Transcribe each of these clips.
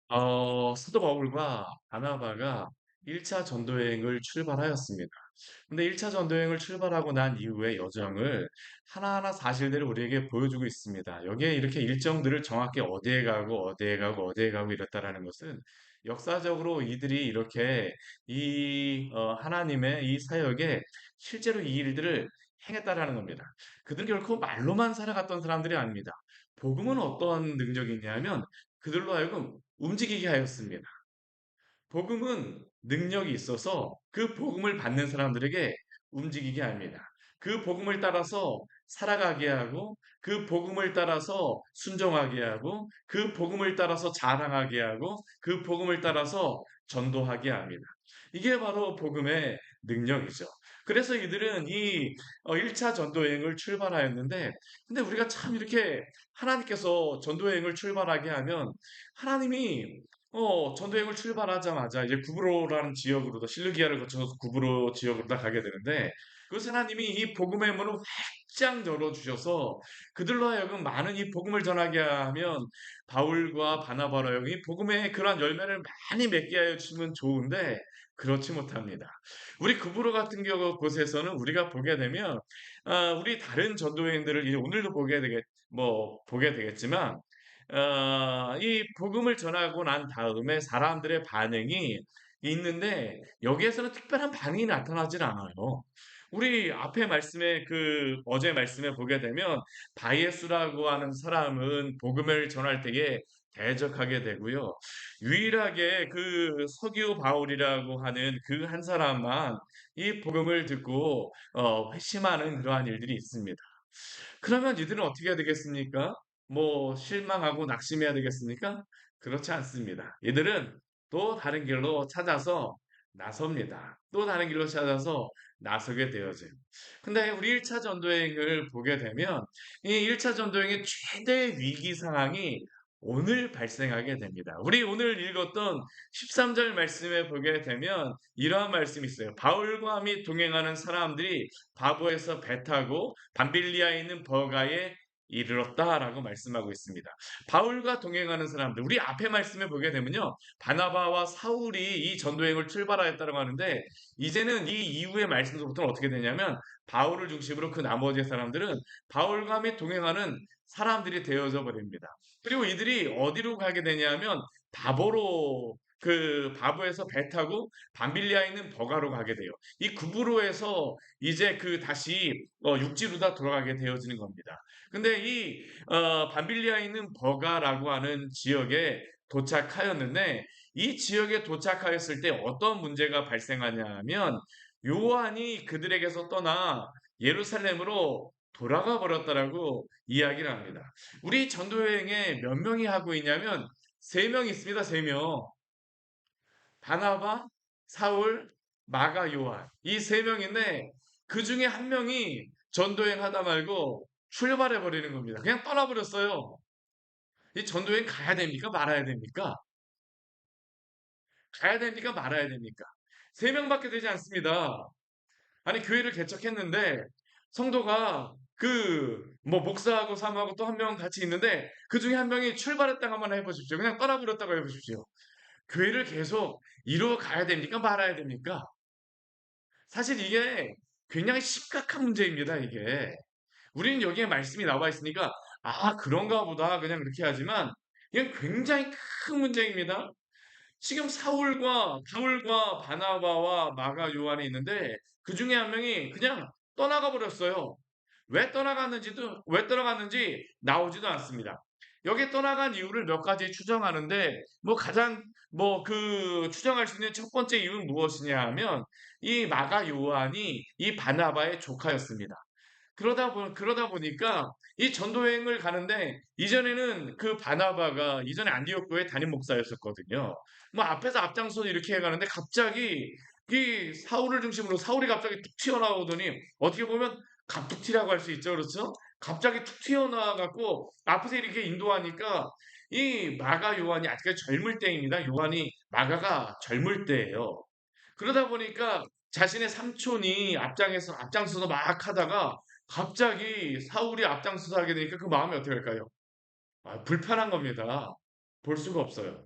사도 바울과 바나바가 1차 전도 여행을 출발하였습니다. 근데 1차 전도 여행을 출발하고 난 이후의 여정을 하나하나 사실들을 우리에게 보여주고 있습니다. 여기에 이렇게 일정들을 정확히 어디에 가고 어디에 가고 어디에 가고 이랬다라는 것은 역사적으로 이들이 이렇게 하나님의 이 사역에 실제로 이 일들을 행했다라는 겁니다. 그들은 결코 말로만 살아갔던 사람들이 아닙니다. 복음은 어떠한 능력이 있냐면 그들로 하여금 움직이게 하였습니다. 복음은 능력이 있어서 그 복음을 받는 사람들에게 움직이게 합니다. 그 복음을 따라서 살아가게 하고, 그 복음을 따라서 순종하게 하고, 그 복음을 따라서 자랑하게 하고, 그 복음을 따라서 전도하게 합니다. 이게 바로 복음의 능력이죠. 그래서 이들은 이 1차 전도 여행을 출발하였는데, 근데 우리가 참 이렇게 하나님께서 전도 여행을 출발하게 하면 하나님이 전도여행을 출발하자마자 이제 구브로라는 지역으로 실르기아를 거쳐서 구브로 지역으로 다 가게 되는데 그것은 하나님이 이 복음의 문을 활짝 열어주셔서 그들로 하여금 많은 이 복음을 전하게 하면 바울과 바나바로 하여금 이 복음의 그러한 열매를 많이 맺게 하여 주시면 좋은데 그렇지 못합니다. 우리 구브로 같은 경우 곳에서는 우리가 보게 되면 우리 다른 전도여행들을 이제 오늘도 보게 되겠지만 이 복음을 전하고 난 다음에 사람들의 반응이 있는데 여기에서는 특별한 반응이 나타나질 않아요. 우리 앞에 말씀에 어제 말씀에 보게 되면 바예수라고 하는 사람은 복음을 전할 때에 대적하게 되고요. 유일하게 그 서기오 바울이라고 하는 그 한 사람만 이 복음을 듣고 회심하는 그러한 일들이 있습니다. 그러면 이들은 어떻게 해야 되겠습니까? 실망하고 낙심해야 되겠습니까? 그렇지 않습니다. 이들은 또 다른 길로 찾아서 나섭니다. 또 다른 길로 찾아서 나서게 되어져요. 근데 우리 1차 전도행을 보게 되면 이 1차 전도행의 최대 위기 상황이 오늘 발생하게 됩니다. 우리 오늘 읽었던 13절 말씀에 보게 되면 이러한 말씀이 있어요. 바울과 및 동행하는 사람들이 바보에서 배 타고 밤빌리아에 있는 버가에 이르렀다라고 말씀하고 있습니다. 바울과 동행하는 사람들, 우리 앞에 말씀에 보게 되면요, 바나바와 사울이 이 전도행을 출발하였다고 하는데, 이제는 이 이후의 말씀부터는 어떻게 되냐면, 바울을 중심으로 그 나머지 사람들은 바울과 및 동행하는 사람들이 되어져 버립니다. 그리고 이들이 어디로 가게 되냐면, 바보에서 배 타고 밤빌리아에 있는 버가로 가게 돼요. 이 구브로에서 이제 다시 육지로 다 돌아가게 되어지는 겁니다. 근데 밤빌리아에 있는 버가라고 하는 지역에 도착하였는데 이 지역에 도착하였을 때 어떤 문제가 발생하냐 하면 요한이 그들에게서 떠나 예루살렘으로 돌아가 버렸다라고 이야기를 합니다. 우리 전도여행에 몇 명이 하고 있냐면 세 명 있습니다. 세 명. 바나바, 사울, 마가, 요한. 이 세 명인데 그 중에 한 명이 전도행 하다 말고 출발해 버리는 겁니다. 그냥 떠나버렸어요. 이 전도행 가야 됩니까? 말아야 됩니까? 가야 됩니까? 말아야 됩니까? 세 명밖에 되지 않습니다. 아니, 교회를 개척했는데 성도가 목사하고 사모하고 또 한 명 같이 있는데 그 중에 한 명이 출발했다고 한번 해보십시오. 그냥 떠나버렸다고 해보십시오. 교회를 계속 이루어 가야 됩니까? 말아야 됩니까? 사실 이게 굉장히 심각한 문제입니다, 이게. 우리는 여기에 말씀이 나와 있으니까, 아, 그런가 보다. 그냥 그렇게 하지만, 이건 굉장히 큰 문제입니다. 지금 사울과 바나바와 마가 요한이 있는데, 그 중에 한 명이 그냥 떠나가 버렸어요. 왜 떠나갔는지 나오지도 않습니다. 여기 떠나간 이유를 몇 가지 추정하는데, 가장, 추정할 수 있는 첫 번째 이유는 무엇이냐 하면, 이 마가 요한이 이 바나바의 조카였습니다. 그러다 보니까 이 전도여행을 가는데 이전에는 그 바나바가 이전에 안디옥 교회 담임 목사였었거든요. 앞에서 앞장서서 이렇게 해가는데 갑자기 이 사울을 중심으로 사울이 갑자기 툭 튀어나오더니 어떻게 보면 갑툭튀라고 할 수 있죠. 그렇죠? 갑자기 툭 튀어나와갖고 앞에서 이렇게 인도하니까 이 마가 요한이 아직까지 젊을 때입니다. 마가가 젊을 때예요. 그러다 보니까 자신의 삼촌이 앞장서서 막 하다가 갑자기 사울이 앞장서서 하게 되니까 그 마음이 어떻게 할까요? 불편한 겁니다. 볼 수가 없어요.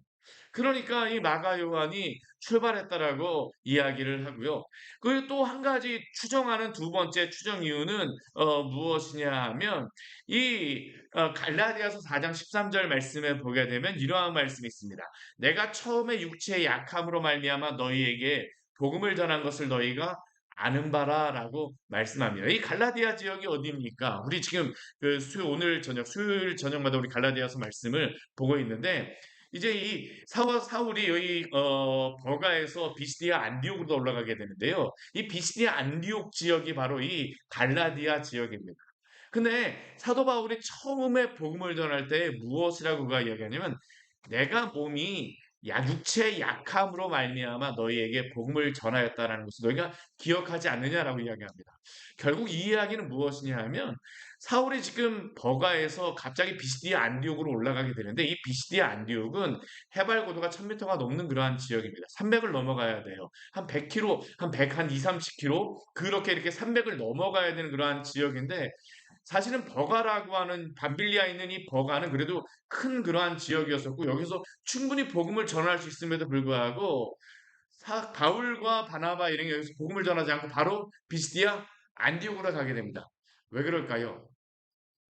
그러니까 이 마가 요한이 출발했다라고 이야기를 하고요. 그리고 또 한 가지 추정하는 두 번째 추정 이유는 무엇이냐 하면 이 갈라디아서 4장 13절 말씀에 보게 되면 이러한 말씀이 있습니다. 내가 처음에 육체의 약함으로 말미암아 너희에게 복음을 전한 것을 너희가 아는 바라라고 말씀합니다. 이 갈라디아 지역이 어디입니까? 우리 지금 오늘 저녁 수요일 저녁마다 우리 갈라디아서 말씀을 보고 있는데 이제 이 사울이 여기 버가에서 비시디아 안디옥으로 올라가게 되는데요. 이 비시디아 안디옥 지역이 바로 이 갈라디아 지역입니다. 근데 사도 바울이 처음에 복음을 전할 때 무엇이라고 그가 이야기하냐면 내가 몸이 육체의 약함으로 말미암아 너희에게 복음을 전하였다라는 것을 너희가 기억하지 않느냐라고 이야기합니다. 결국 이 이야기는 무엇이냐 하면 사울이 지금 버가에서 갑자기 비시디아 안디옥으로 올라가게 되는데 이 비시디아 안디옥은 해발 고도가 1000m가 넘는 그러한 지역입니다. 300을 넘어가야 돼요. 한 100km, 한 2, 30km 그렇게 이렇게 300을 넘어가야 되는 그러한 지역인데 사실은 버가라고 하는 밤빌리아에 있는 이 버가는 그래도 큰 그러한 지역이었었고 여기서 충분히 복음을 전할 수 있음에도 불구하고 바울과 바나바 일행이 여기서 복음을 전하지 않고 바로 비시디아 안디옥으로 가게 됩니다. 왜 그럴까요?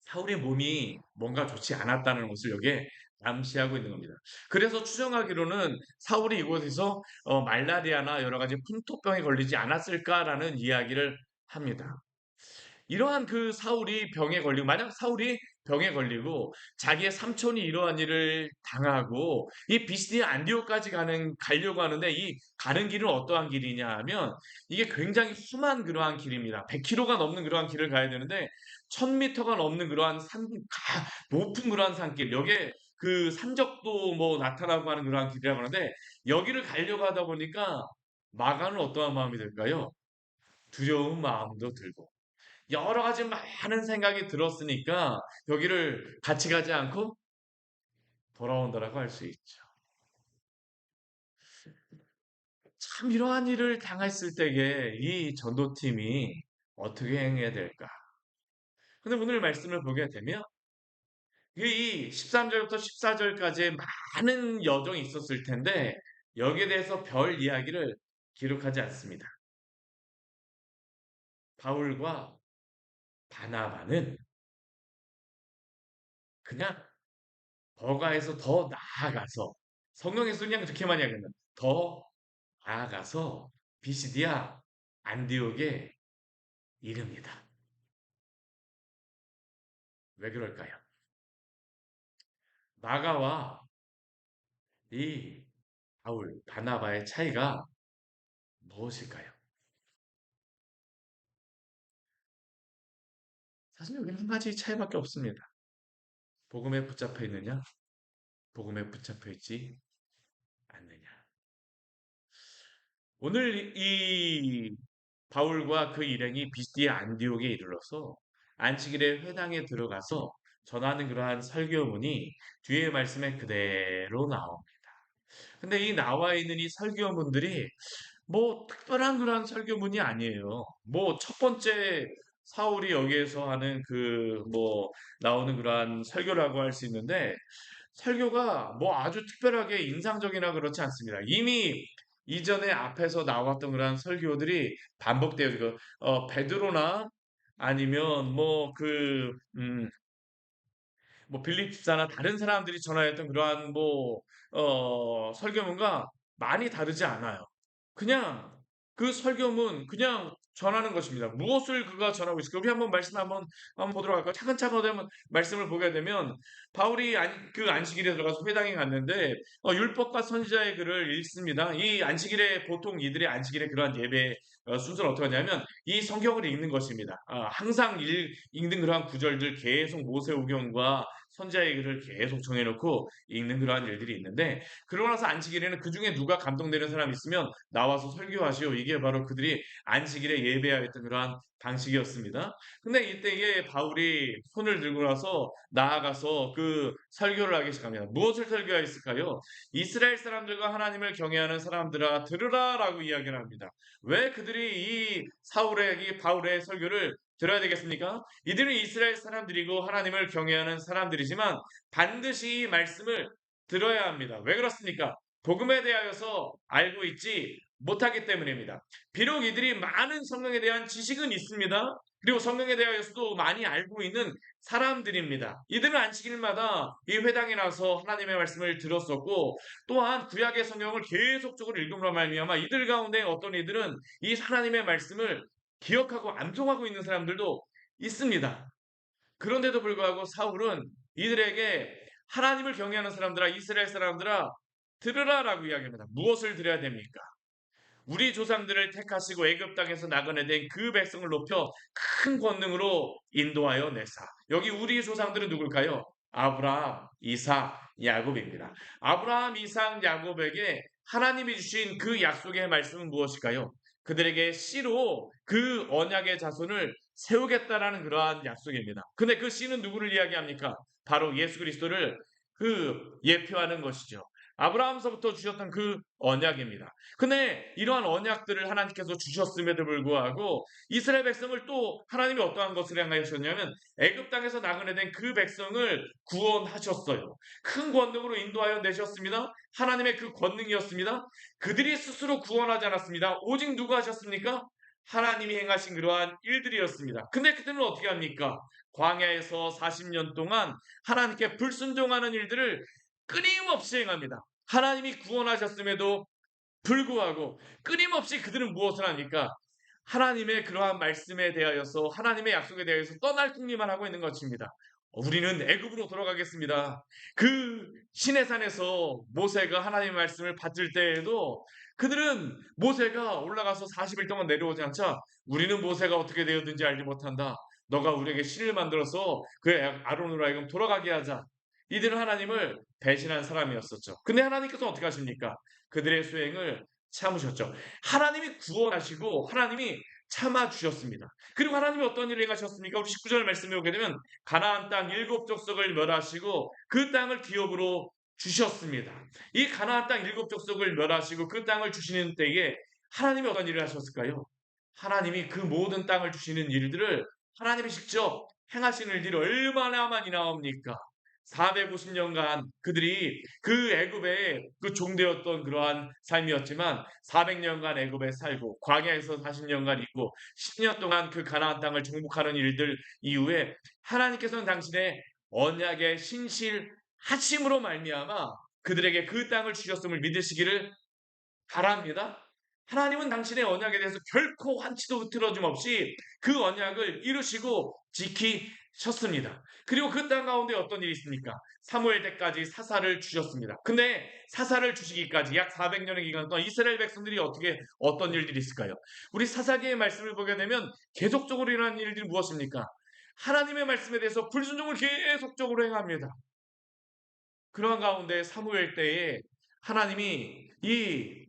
사울의 몸이 뭔가 좋지 않았다는 것을 여기에 암시하고 있는 겁니다. 그래서 추정하기로는 사울이 이곳에서 말라리아나 여러 가지 풍토병에 걸리지 않았을까라는 이야기를 합니다. 이러한 사울이 병에 걸리고 만약 사울이 병에 걸리고 자기의 삼촌이 이러한 일을 당하고 이 비스디아 안디오까지 가려고 하는데 이 가는 길은 어떠한 길이냐 하면 이게 굉장히 험한 그러한 길입니다. 100km가 넘는 그러한 길을 가야 되는데 1000m가 넘는 그러한 높은 그러한 산길 여기에 산적도 뭐 나타나고 하는 그러한 길이라고 하는데 여기를 가려고 하다 보니까 마가는 어떠한 마음이 들까요? 두려운 마음도 들고 여러 가지 많은 생각이 들었으니까 여기를 같이 가지 않고 돌아온다라고 할 수 있죠. 참 이러한 일을 당했을 때에 이 전도팀이 어떻게 행해야 될까? 근데 오늘 말씀을 보게 되면 이 13절부터 14절까지의 많은 여정이 있었을 텐데 여기에 대해서 별 이야기를 기록하지 않습니다. 바울과 바나바는 그냥 버가에서 더 나아가서 성경에서 그냥 그렇게만 이야기하면 더 나아가서 비시디아 안디옥에 이릅니다. 왜 그럴까요? 마가와 이 바울, 바나바의 차이가 무엇일까요? 사실 여기는 한 가지 차이밖에 없습니다. 복음에 붙잡혀 있느냐, 복음에 붙잡혀 있지 않느냐. 오늘 이 바울과 그 일행이 비스디아 안디옥에 이르러서 안식일에 회당에 들어가서 전하는 그러한 설교문이 뒤에 말씀에 그대로 나옵니다. 근데 이 나와 있는 이 설교문들이 뭐 특별한 그런 설교문이 아니에요. 뭐 첫 번째 사울이 여기에서 하는 뭐 나오는 그러한 설교라고 할 수 있는데 설교가 뭐 아주 특별하게 인상적이나 그렇지 않습니다. 이미 이전에 앞에서 나왔던 그런 설교들이 반복되어 베드로나 아니면 뭐 빌립 집사나 다른 사람들이 전하였던 그러한 설교문과 많이 다르지 않아요. 그냥 그 설교문 그냥 전하는 것입니다. 무엇을 그가 전하고 있을까? 우리 한번 보도록 할까요? 차근차근 한번 말씀을 보게 되면 바울이 그 안식일에 들어가서 회당에 갔는데 율법과 선지자의 글을 읽습니다. 이 안식일에 보통 이들의 안식일에 그러한 예배 순서는 어떻게 하냐면 이 성경을 읽는 것입니다. 항상 읽는 그러한 구절들 계속 모세오경과 선지자의 글을 계속 정해놓고 읽는 그러한 일들이 있는데 그러고 나서 안식일에는 그 중에 누가 감동되는 사람이 있으면 나와서 설교하시오. 이게 바로 그들이 안식일에 예배하였던 그러한 방식이었습니다. 근데 이때에 바울이 손을 들고 나아가서 그 설교를 하기 시작합니다. 무엇을 설교했을까요? 이스라엘 사람들과 하나님을 경외하는 사람들아 들으라라고 이야기를 합니다. 왜 그들이 이 바울의 설교를 들어야 되겠습니까? 이들은 이스라엘 사람들이고 하나님을 경외하는 사람들이지만 반드시 이 말씀을 들어야 합니다. 왜 그렇습니까? 복음에 대하여서 알고 있지 못하기 때문입니다. 비록 이들이 많은 성경에 대한 지식은 있습니다. 그리고 성경에 대하여서도 많이 알고 있는 사람들입니다. 이들은 안식일마다 이 회당에 나서 하나님의 말씀을 들었었고, 또한 구약의 성경을 계속적으로 읽음으로 말미암아 이들 가운데 어떤 이들은 이 하나님의 말씀을 기억하고 암송하고 있는 사람들도 있습니다. 그런데도 불구하고 사울은 이들에게 하나님을 경외하는 사람들아, 이스라엘 사람들아, 들으라라고 이야기합니다. 무엇을 들어야 됩니까? 우리 조상들을 택하시고 애굽 땅에서 나그네된 그 백성을 높여 큰 권능으로 인도하여 내사. 여기 우리 조상들은 누굴까요? 아브라함, 이삭, 야곱입니다. 아브라함, 이삭, 야곱에게 하나님이 주신 그 약속의 말씀은 무엇일까요? 그들에게 씨로 그 언약의 자손을 세우겠다라는 그러한 약속입니다. 근데 그 씨는 누구를 이야기합니까? 바로 예수 그리스도를 예표하는 것이죠. 아브라함서부터 주셨던 그 언약입니다. 근데 이러한 언약들을 하나님께서 주셨음에도 불구하고 이스라엘 백성을 또 하나님이 어떠한 것을 향하셨냐면 애굽 땅에서 나그네된 그 백성을 구원하셨어요. 큰 권능으로 인도하여 내셨습니다. 하나님의 그 권능이었습니다. 그들이 스스로 구원하지 않았습니다. 오직 누가 하셨습니까? 하나님이 행하신 그러한 일들이었습니다. 근데 그들은 어떻게 합니까? 광야에서 40년 동안 하나님께 불순종하는 일들을 끊임없이 행합니다. 하나님이 구원하셨음에도 불구하고 끊임없이 그들은 무엇을 합니까? 하나님의 그러한 말씀에 대하여서 하나님의 약속에 대해서 떠날 궁리만 하고 있는 것입니다. 우리는 애굽으로 돌아가겠습니다. 그 시내산에서 모세가 하나님의 말씀을 받을 때에도 그들은 모세가 올라가서 40일 동안 내려오지 않자 우리는 모세가 어떻게 되었는지 알지 못한다. 너가 우리에게 신을 만들어서 그 아론으로 하여금 돌아가게 하자. 이들은 하나님을 배신한 사람이었었죠. 근데 하나님께서 어떻게 하십니까? 그들의 수행을 참으셨죠. 하나님이 구원하시고 하나님이 참아주셨습니다. 그리고 하나님이 어떤 일을 행하셨습니까? 우리 19절 말씀에 오게 되면 가나안 땅 일곱 족속을 멸하시고 그 땅을 기업으로 주셨습니다. 이 가나안 땅 일곱 족속을 멸하시고 그 땅을 주시는 때에 하나님이 어떤 일을 하셨을까요? 하나님이 그 모든 땅을 주시는 일들을 하나님이 직접 행하시는 일들이 얼마나 많이 나옵니까? 450년간 그들이 그 애굽의 그 종되었던 그러한 삶이었지만 400년간 애굽에 살고 광야에서 40년간 있고 10년 동안 그 가나안 땅을 정복하는 일들 이후에 하나님께서는 당신의 언약의 신실하심으로 말미암아 그들에게 그 땅을 주셨음을 믿으시기를 바랍니다. 하나님은 당신의 언약에 대해서 결코 한치도 흐트러짐 없이 그 언약을 이루시고 지키셨습니다. 그리고 그 땅 가운데 어떤 일이 있습니까? 사무엘 때까지 사사를 주셨습니다. 근데 사사를 주시기까지 약 400년의 기간 동안 이스라엘 백성들이 어떤 일들이 있을까요? 우리 사사기의 말씀을 보게 되면 계속적으로 일어나는 일들이 무엇입니까? 하나님의 말씀에 대해서 불순종을 계속적으로 행합니다. 그러한 가운데 사무엘 때에 하나님이 이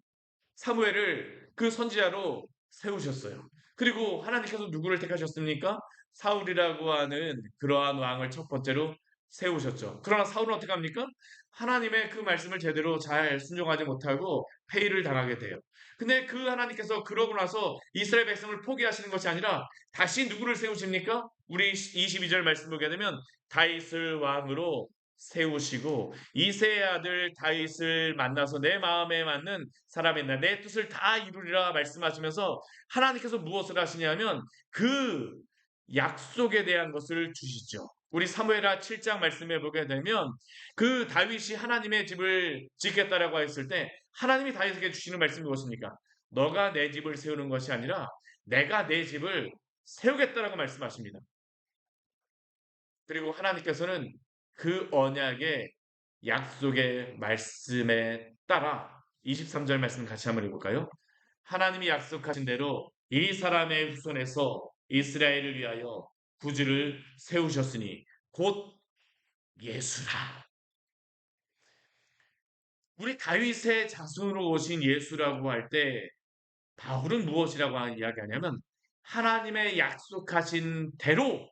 사무엘을 그 선지자로 세우셨어요. 그리고 하나님께서 누구를 택하셨습니까? 사울이라고 하는 그러한 왕을 첫 번째로 세우셨죠. 그러나 사울은 어떻게 합니까? 하나님의 그 말씀을 제대로 잘 순종하지 못하고 회의를 당하게 돼요. 근데 그 하나님께서 그러고 나서 이스라엘 백성을 포기하시는 것이 아니라 다시 누구를 세우십니까? 우리 22절 말씀 보게 되면 다윗을 왕으로 세우시고 이새의 아들 다윗을 만나서 내 마음에 맞는 사람이나 내 뜻을 다 이루리라 말씀하시면서 하나님께서 무엇을 하시냐면 그 약속에 대한 것을 주시죠. 우리 사무엘하 7장 말씀해 보게 되면 그 다윗이 하나님의 집을 짓겠다라고 했을 때 하나님이 다윗에게 주시는 말씀이 무엇입니까? 너가 내 집을 세우는 것이 아니라 내가 내 집을 세우겠다라고 말씀하십니다. 그리고 하나님께서는 그 언약의 약속의 말씀에 따라 23절 말씀 같이 한번 읽어볼까요? 하나님이 약속하신 대로 이 사람의 후손에서 이스라엘을 위하여 구주를 세우셨으니 곧 예수라. 우리 다윗의 자손으로 오신 예수라고 할 때 바울은 무엇이라고 이야기하냐면 하나님의 약속하신 대로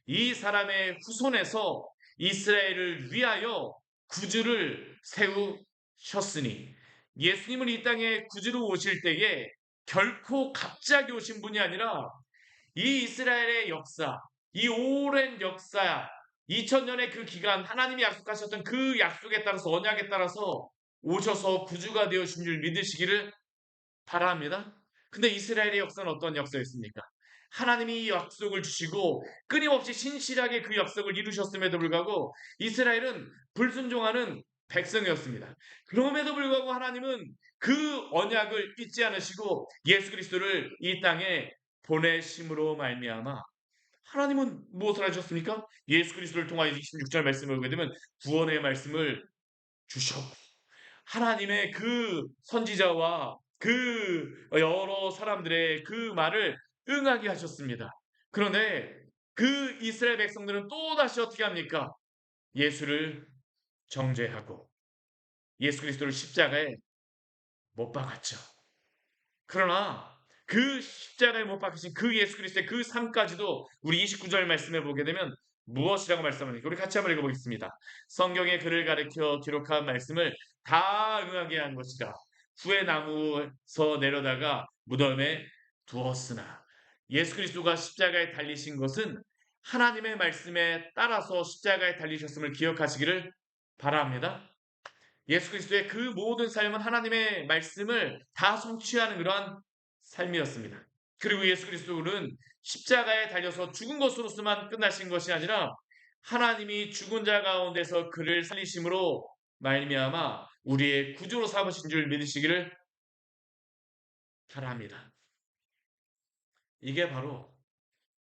이 사람의 후손에서 이스라엘을 위하여 구주를 세우셨으니 예수님은 이 땅에 구주로 오실 때에 결코 갑자기 오신 분이 아니라 이 이스라엘의 역사, 이 오랜 역사, 2000년의 그 기간 하나님이 약속하셨던 그 약속에 따라서 언약에 따라서 오셔서 구주가 되어주신 줄 믿으시기를 바랍니다. 근데 이스라엘의 역사는 어떤 역사였습니까? 하나님이 약속을 주시고 끊임없이 신실하게 그 약속을 이루셨음에도 불구하고 이스라엘은 불순종하는 백성이었습니다. 그럼에도 불구하고 하나님은 그 언약을 잊지 않으시고 예수 그리스도를 이 땅에 보내심으로 말미암아 하나님은 무엇을 하셨습니까? 예수 그리스도를 통하여 26절 말씀을 보게 되면 구원의 말씀을 주셨고 하나님의 그 선지자와 그 여러 사람들의 그 말을 응하게 하셨습니다. 그런데 그 이스라엘 백성들은 또다시 어떻게 합니까? 예수를 정죄하고 예수 그리스도를 십자가에 못 박았죠. 그러나 그 십자가에 못 박히신 그 예수 그리스도의 그 삶까지도 우리 29절 말씀해 보게 되면 무엇이라고 말씀합니까? 우리 같이 한번 읽어보겠습니다. 성경에 그를 가리켜 기록한 말씀을 다 응하게 한 것이다. 후에 나무에서 내려다가 무덤에 두었으나 예수 그리스도가 십자가에 달리신 것은 하나님의 말씀에 따라서 십자가에 달리셨음을 기억하시기를 바랍니다. 예수 그리스도의 그 모든 삶은 하나님의 말씀을 다 성취하는 그러한 삶이었습니다. 그리고 예수 그리스도는 십자가에 달려서 죽은 것으로서만 끝나신 것이 아니라 하나님이 죽은 자 가운데서 그를 살리심으로 말미암아 우리의 구주로 삼으신 줄 믿으시기를 바랍니다. 이게 바로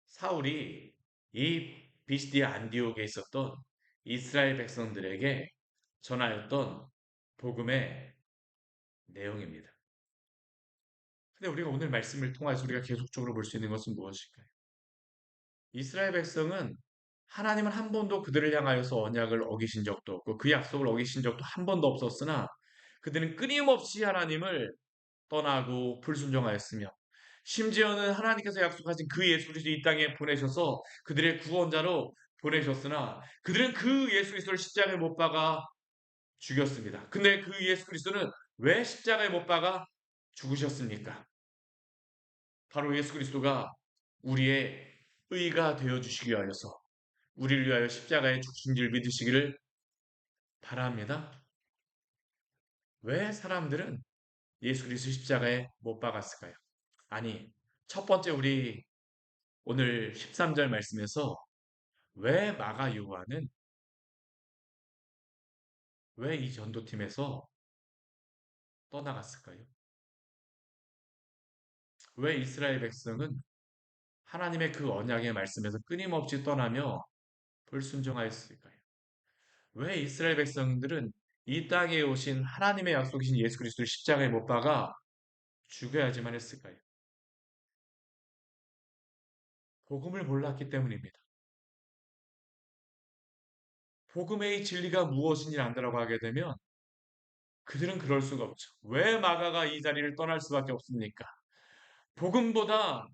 사울이 이 비스디아 안디옥에 있었던 이스라엘 백성들에게 전하였던 복음의 내용입니다. 근데 우리가 오늘 말씀을 통해서 우리가 계속적으로 볼 수 있는 것은 무엇일까요? 이스라엘 백성은 하나님은 한 번도 그들을 향하여서 언약을 어기신 적도 없고 그 약속을 어기신 적도 한 번도 없었으나 그들은 끊임없이 하나님을 떠나고 불순종하였으며 심지어는 하나님께서 약속하신 그 예수 그리스도 이 땅에 보내셔서 그들의 구원자로 보내셨으나 그들은 그 예수 그리스도를 십자가에 못 박아 죽였습니다. 근데 그 예수 그리스도는 왜 십자가에 못 박아 죽으셨습니까? 바로 예수 그리스도가 우리의 의가 되어 주시기 위하여서 우리를 위하여 십자가에 죽으신 줄 믿으시기를 바랍니다. 왜 사람들은 예수 그리스도 십자가에 못 박았을까요? 아니, 첫 번째 우리 오늘 13절 말씀에서 왜 마가 요한은 왜 이 전도팀에서 떠나갔을까요? 왜 이스라엘 백성은 하나님의 그 언약의 말씀에서 끊임없이 떠나며 불순종하였을까요? 왜 이스라엘 백성들은 이 땅에 오신 하나님의 약속이신 예수 그리스도를 십자가에 못 박아 죽여야지만 했을까요? 복음을 몰랐기 때문입니다. 복음의 진리가 무엇인지 안다라고 하게 되면 그들은 그럴 수가 없죠. 왜 마가가 이 자리를 떠날 수밖에 없습니까? 복음보다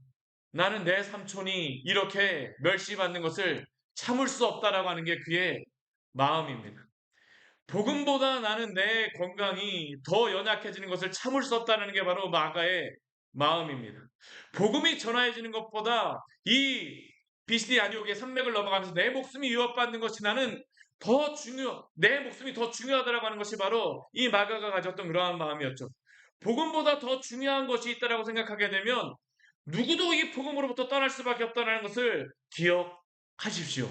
나는 내 삼촌이 이렇게 멸시받는 것을 참을 수 없다라고 하는 게 그의 마음입니다. 복음보다 나는 내 건강이 더 연약해지는 것을 참을 수 없다는 게 바로 마가의 마음입니다. 복음이 전해지는 것보다 이 비시디 안디옥의 산맥을 넘어가면서 내 목숨이 위협받는 것이 나는 내 목숨이 더 중요하다라고 하는 것이 바로 이 마가가 가졌던 그러한 마음이었죠. 복음보다 더 중요한 것이 있다라고 생각하게 되면 누구도 이 복음으로부터 떠날 수밖에 없다는 것을 기억하십시오.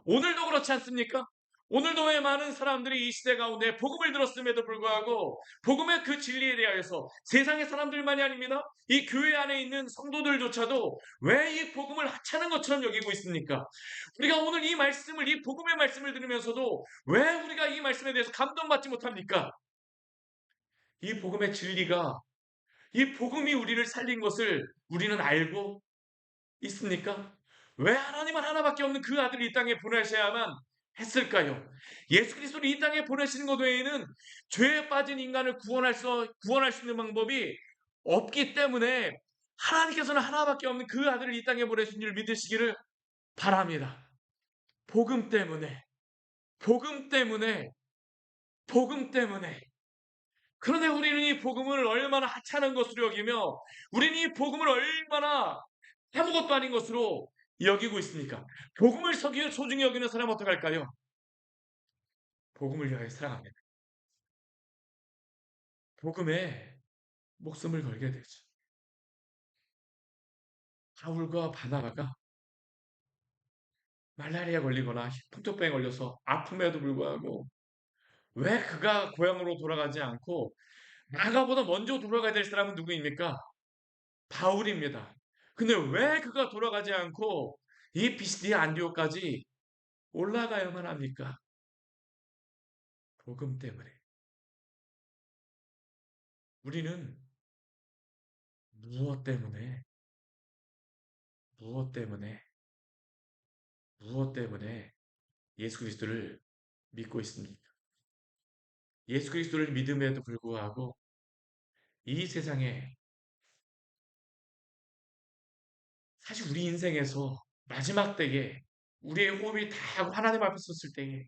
오늘도 그렇지 않습니까? 오늘도 왜 많은 사람들이 이 시대 가운데 복음을 들었음에도 불구하고 복음의 그 진리에 대하여서 세상의 사람들만이 아닙니다. 이 교회 안에 있는 성도들조차도 왜 이 복음을 하찮은 것처럼 여기고 있습니까? 우리가 오늘 이 말씀을 이 복음의 말씀을 들으면서도 왜 우리가 이 말씀에 대해서 감동받지 못합니까? 이 복음의 진리가 이 복음이 우리를 살린 것을 우리는 알고 있습니까? 왜 하나님은 하나밖에 없는 그 아들을 이 땅에 보내셔야만 했을까요? 예수 그리스도를 이 땅에 보내시는 것 외에는 죄에 빠진 인간을 구원할 수 있는 방법이 없기 때문에 하나님께서는 하나밖에 없는 그 아들을 이 땅에 보내신 줄 믿으시기를 바랍니다. 복음 때문에, 복음 때문에, 복음 때문에. 그런데 우리는 이 복음을 얼마나 하찮은 것으로 여기며 우리는 이 복음을 얼마나 아무것도 아닌 것으로 여기고 있습니까? 복음을 소중히 여기는 사람 어떡할까요? 복음을 위하여 살아갑니다. 복음에 목숨을 걸게 되죠. 바울과 바나바가 말라리아 걸리거나 풍토병에 걸려서 아픔에도 불구하고 왜 그가 고향으로 돌아가지 않고 나가보다 먼저 돌아가야 될 사람은 누구입니까? 바울입니다. 근데 왜 그가 돌아가지 않고 이 비스디아 안디오까지 올라가야만 합니까? 복음 때문에. 우리는 무엇 때문에, 무엇 때문에, 무엇 때문에 예수 그리스도를 믿고 있습니까? 예수 그리스도를 믿음에도 불구하고 이 세상에 사실 우리 인생에서 마지막 때에 우리의 호흡이 다 하고 하나님 앞에 섰을 때에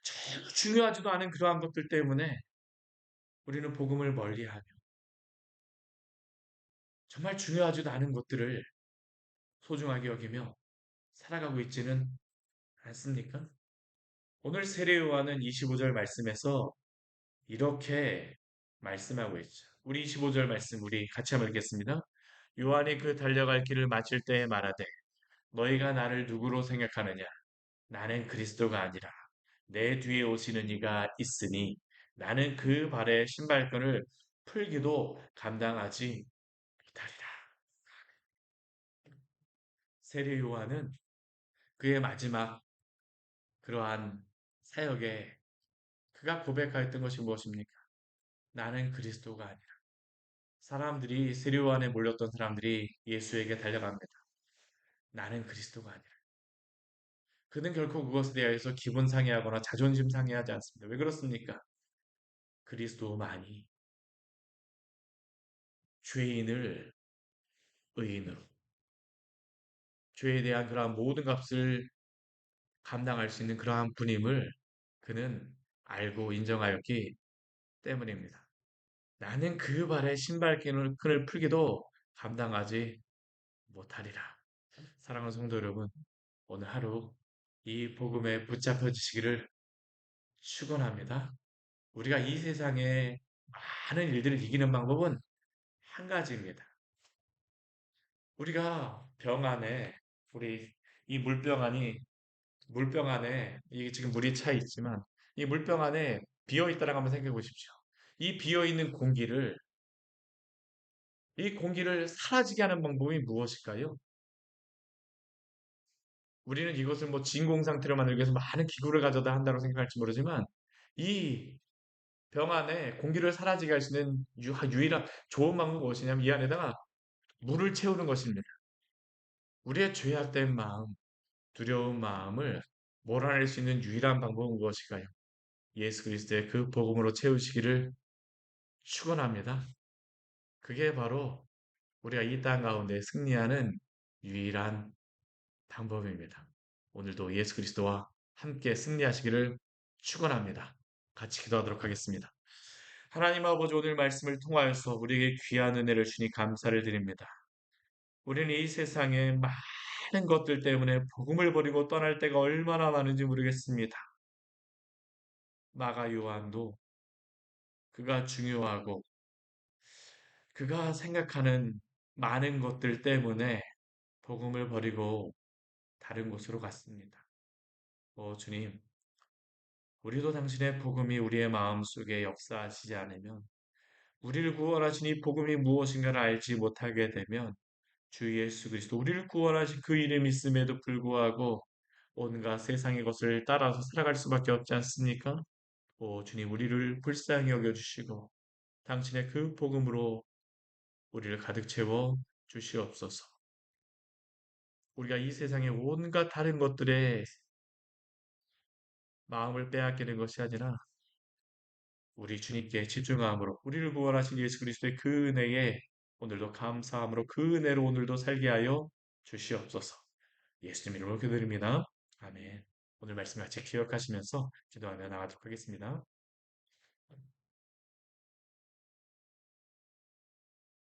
전혀 중요하지도 않은 그러한 것들 때문에 우리는 복음을 멀리하며 정말 중요하지도 않은 것들을 소중하게 여기며 살아가고 있지는 않습니까? 오늘 세례 요한은 25절 말씀에서 이렇게 말씀하고 있죠. 우리 25절 말씀 우리 같이 한번 읽겠습니다. 요한이 그 달려갈 길을 마칠 때에 말하되 너희가 나를 누구로 생각하느냐? 나는 그리스도가 아니라 내 뒤에 오시는 이가 있으니 나는 그 발의 신발끈을 풀기도 감당하지 못하리라. 세례 요한은 그의 마지막 그러한 사역에 그가 고백하였던 것이 무엇입니까? 나는 그리스도가 아니라. 사람들이 세례 요한에 몰렸던 사람들이 예수에게 달려갑니다. 나는 그리스도가 아니라. 그는 결코 그것에 대해서 기분 상해하거나 자존심 상해하지 않습니다. 왜 그렇습니까? 그리스도만이 죄인을 의인으로 죄에 대한 그러한 모든 값을 감당할 수 있는 그러한 분임을 그는 알고 인정하였기 때문입니다. 나는 그 발에 신발끈을 풀기도 감당하지 못하리라. 사랑하는 성도 여러분, 오늘 하루 이 복음에 붙잡혀 주시기를 축원합니다. 우리가 이 세상의 많은 일들을 이기는 방법은 한 가지입니다. 우리가 병 안에 우리 이 물병 안에 이게 지금 물이 차 있지만 이 물병 안에 비어 있다라고 한번 생각해 보십시오. 이 비어 있는 공기를 이 공기를 사라지게 하는 방법이 무엇일까요? 우리는 이것을 뭐 진공 상태로 만들기 위해서 많은 기구를 가져다 한다고 생각할지 모르지만 이 병 안에 공기를 사라지게 할 수 있는 유일한 좋은 방법은 무엇이냐면 이 안에다가 물을 채우는 것입니다. 우리의 죄악된 마음, 두려운 마음을 몰아낼 수 있는 유일한 방법은 무엇일까요? 예수 그리스도의 그 복음으로 채우시기를 축원합니다. 그게 바로 우리가 이 땅 가운데 승리하는 유일한 방법입니다. 오늘도 예수 그리스도와 함께 승리하시기를 축원합니다. 같이 기도하도록 하겠습니다. 하나님 아버지 오늘 말씀을 통하여서 우리에게 귀한 은혜를 주니 감사를 드립니다. 우리는 이 세상에 많은 것들 때문에 복음을 버리고 떠날 때가 얼마나 많은지 모르겠습니다. 마가 요한도 그가 중요하고 그가 생각하는 많은 것들 때문에 복음을 버리고 다른 곳으로 갔습니다. 주님, 우리도 당신의 복음이 우리의 마음속에 역사하시지 않으면 우리를 구원하신 이 복음이 무엇인가를 알지 못하게 되면 주 예수 그리스도 우리를 구원하신 그 이름 있음에도 불구하고 온갖 세상의 것을 따라서 살아갈 수밖에 없지 않습니까? 주님, 우리를 불쌍히 여겨주시고 당신의 그 복음으로 우리를 가득 채워 주시옵소서. 우리가 이 세상의 온갖 다른 것들에 마음을 빼앗기는 것이 아니라 우리 주님께 집중함으로 우리를 구원하신 예수 그리스도의 그 은혜에 오늘도 감사함으로 그 은혜로 오늘도 살게 하여 주시옵소서. 예수님 이름으로 기도드립니다. 아멘. 오늘 말씀 같이 기억하시면서 기도하며 나가도록 하겠습니다.